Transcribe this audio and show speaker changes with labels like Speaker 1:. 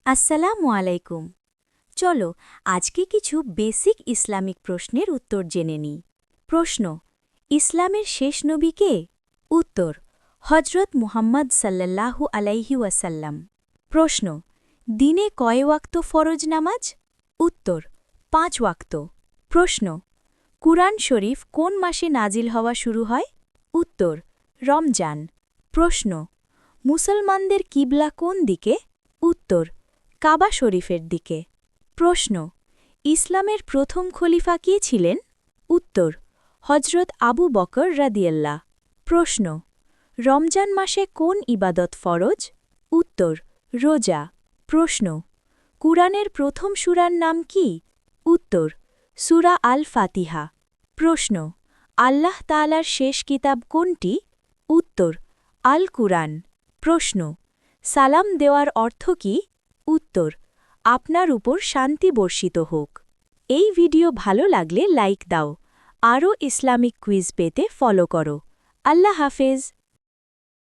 Speaker 1: আসসালামু আলাইকুম। চলো আজকে কিছু বেসিক ইসলামিক প্রশ্নের উত্তর জেনে নিই। প্রশ্ন: ইসলামের শেষ নবী কে? উত্তর: হজরত মুহাম্মদ সাল্লাল্লাহু আলাইহি ওয়াসাল্লাম। প্রশ্ন: দিনে কয় ওয়াক্ত ফরজ নামাজ? উত্তর: 5 ওয়াক্ত। প্রশ্ন: কুরআন শরীফ কোন মাসে নাজিল হওয়া শুরু হয়? উত্তর: রমজান। প্রশ্ন: মুসলমানদের কিবলা কোন দিকে? উত্তর: কাবা শরীফের দিকে। প্রশ্ন: ইসলামের প্রথম খলিফা কে ছিলেন? উত্তর: হজরত আবু বকর রাদিয়াল্লাহ। প্রশ্ন: রমজান মাসে কোন ইবাদত ফরজ? উত্তর: রোজা। প্রশ্ন: কুরআনের প্রথম সূরার নাম কি? উত্তর: সূরা আল ফাতিহা। প্রশ্ন: আল্লাহ তাআলার শেষ কিতাব কোনটি? উত্তর: আল কুরআন। প্রশ্ন: সালাম দেওয়ার অর্থ কি? উত্তর: আপনার উপর শান্তি বর্ষিত হোক। এই ভিডিও ভালো লাগলে লাইক দাও। আরও ইসলামিক কুইজ পেতে ফলো করো। আল্লাহ হাফেজ।